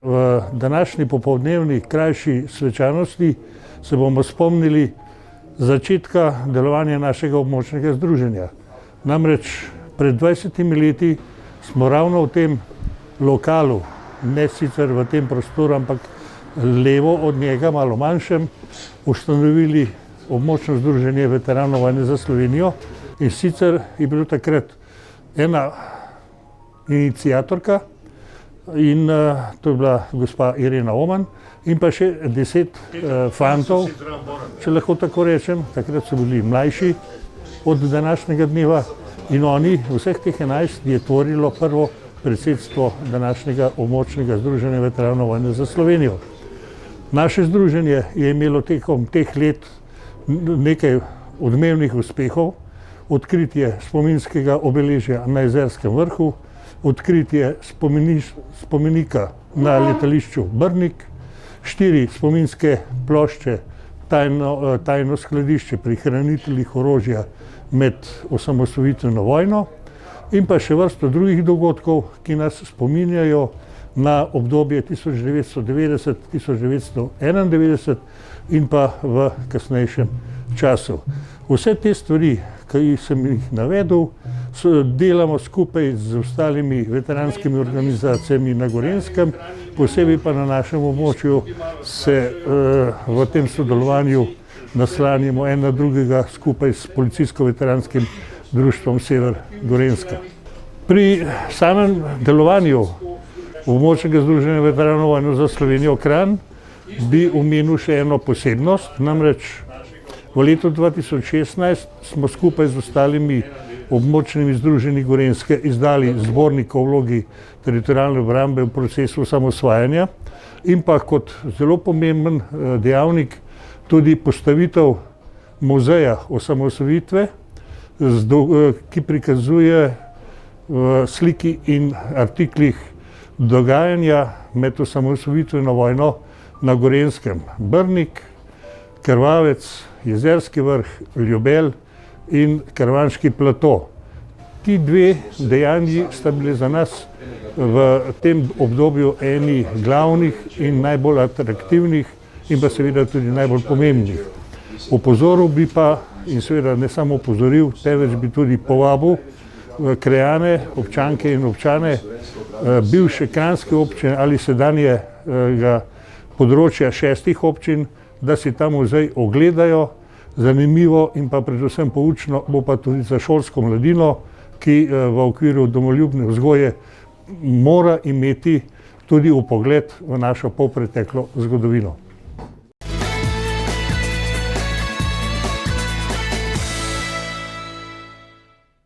V današnji popoldnevni krajši svečanosti se bomo spomnili začetka delovanja našega območnega združenja. Namreč pred 20 leti smo ravno v tem lokalu, ne sicer v tem prostoru, ampak levo od njega, malo manjšem, ustanovili območno združenje veteranov vojne za Slovenijo. In sicer je bilo takrat ena iniciatorka, in to je bila gospa Irena Oman, in pa še 10 fantov, če lahko tako rečem. Takrat so bili mlajši od današnjega dneva in oni, vseh teh 11, je tvorilo prvo predsedstvo današnjega območnega združenja veteranov vojne za Slovenijo. Naše združenje je imelo tekom teh let nekaj odmevnih uspehov: odkritje spominskega obeležja na Jezerskem vrhu, odkritje spomenika na letališču Brnik, 4 spominske plošče, tajno skladišče pri hraniteljih orožja med osamosvojitveno vojno in pa še vrsto drugih dogodkov, ki nas spominjajo na obdobje 1990-1991 in pa v kasnejšem času. Vse te stvari, ki sem jih navedel, delamo skupaj z ostalimi veteranskimi organizacijami na Gorenjskem, posebej pa na našem območju se v tem sodelovanju naslanjamo en na drugega skupaj s Policijsko-veteranskim društvom Sever Gorenjska. Pri samem delovanju območnega združenja veteranov vojne za Slovenijo Kranj bi omenil še eno posebnost, namreč v letu 2016 smo skupaj z ostalimi območnimi združenji Gorenjske izdali zbornik o vlogi teritorialne obrambe v procesu osamosvajanja in pa kot zelo pomemben dejavnik tudi postavitev muzeja osamosvojitve, ki prikazuje v sliki in artiklih dogajanja med osamosvojitveno vojno na Gorenjskem: Brnik, Krvavec, Jezerski vrh, Ljubelj in Karavanški plato. Ti dve dejanji sta bili za nas v tem obdobju eni glavnih in najbolj atraktivnih in pa seveda tudi najbolj pomembnih. Opozoril bi pa, in seveda ne samo opozoril, temveč bi tudi povabil krajane, občanke in občane bivše kranjske občine ali sedanjega področja 6 občin, da si ta muzej ogledajo. Zanimivo in pa predvsem poučno bo pa tudi za šolsko mladino, ki v okviru domoljubne vzgoje mora imeti tudi vpogled v našo polpreteklo zgodovino.